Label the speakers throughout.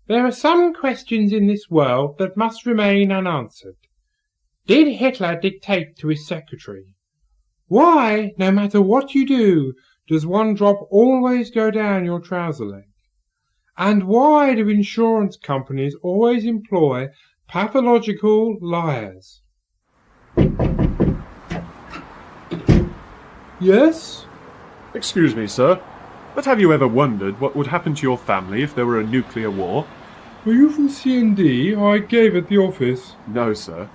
Speaker 1: There are some questions in this world that must remain unanswered. Did Hitler dictate to his secretary? Why, no matter what you do, does one drop always go down your trouser leg? And why do insurance companies always employ pathological liars? Yes?
Speaker 2: Excuse me, sir, but have you ever wondered what would happen to your family if there were a nuclear war?
Speaker 1: Are you from C&D? I gave at the office.
Speaker 2: No, sir.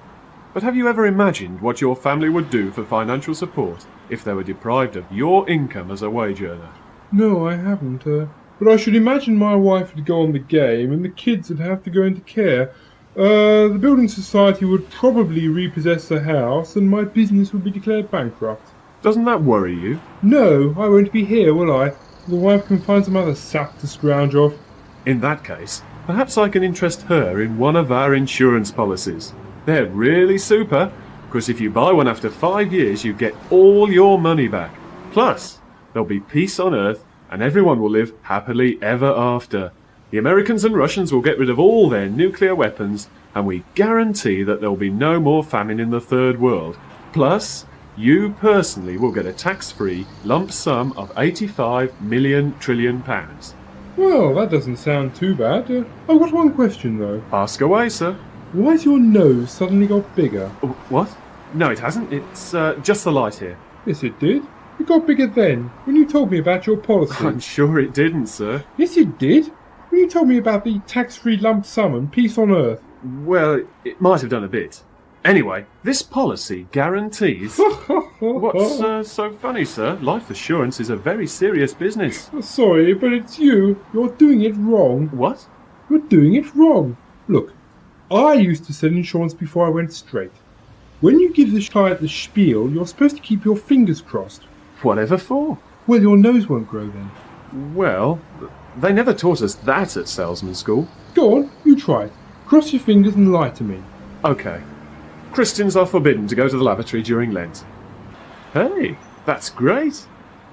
Speaker 2: But have you ever imagined what your family would do for financial support if they were deprived of your income as a wage earner?
Speaker 1: No, I haven't. But I should imagine my wife would go on the game and the kids would have to go into care. The building society would probably repossess the house and my business would be declared bankrupt.
Speaker 2: Doesn't that worry you?
Speaker 1: No, I won't be here, will I? The wife can find some other sap to scrounge off.
Speaker 2: In that case, perhaps I can interest her in one of our insurance policies. They're really super, because if you buy one after 5 years, you get all your money back. Plus, there'll be peace on Earth, and everyone will live happily ever after. The Americans and Russians will get rid of all their nuclear weapons, and we guarantee that there'll be no more famine in the Third World. Plus, you personally will get a tax-free lump sum of 85 million trillion pounds.
Speaker 1: Well, that doesn't sound too bad. I've got one question, though.
Speaker 2: Ask away, sir.
Speaker 1: Why's your nose suddenly got bigger?
Speaker 2: What? No, it hasn't. It's just the light here.
Speaker 1: Yes, it did. It got bigger then, when you told me about your policy.
Speaker 2: I'm sure it didn't, sir.
Speaker 1: Yes, it did. When you told me about the tax-free lump sum and peace on Earth.
Speaker 2: Well, it might have done a bit. Anyway, this policy guarantees... What's so funny, sir? Life assurance is a very serious business.
Speaker 1: Sorry, but it's you. You're doing it wrong.
Speaker 2: What?
Speaker 1: You're doing it wrong. Look, I used to sell insurance before I went straight. When you give the client the spiel, you're supposed to keep your fingers crossed.
Speaker 2: Whatever for?
Speaker 1: Well, your nose won't grow then.
Speaker 2: Well, they never taught us that at Salesman School.
Speaker 1: Go on, you try it. Cross your fingers and lie to me.
Speaker 2: OK. Christians are forbidden to go to the lavatory during Lent. Hey, that's great.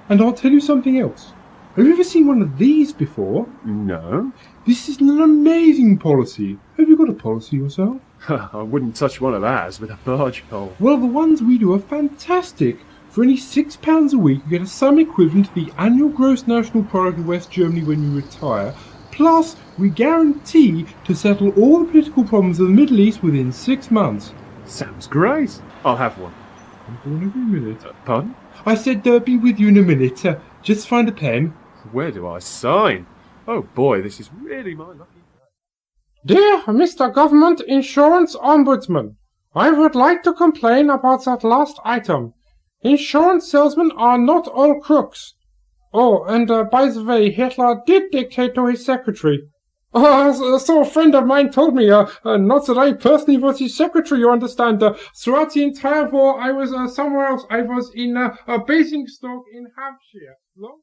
Speaker 1: And I'll tell you something else. Have you ever seen one of these before?
Speaker 2: No.
Speaker 1: This is an amazing policy. Have you got a policy yourself?
Speaker 2: I wouldn't touch one of ours with a barge pole.
Speaker 1: Well, the ones we do are fantastic. For only £6 a week, you get a sum equivalent to the annual gross national product of West Germany when you retire. Plus, we guarantee to settle all the political problems of the Middle East within 6 months.
Speaker 2: Sounds great. I'll have one.
Speaker 1: I'm born every minute.
Speaker 2: Pardon?
Speaker 1: I said be with you in a minute. Just find a pen.
Speaker 2: Where do I sign? Oh boy, this is really my lucky day.
Speaker 1: Dear Mr. Government Insurance Ombudsman, I would like to complain about that last item. Insurance salesmen are not all crooks. Oh, and by the way, Hitler did dictate to his secretary. So a friend of mine told me, not that I personally was his secretary, you understand. Throughout the entire war, I was somewhere else. I was in Basingstoke in Hampshire. No?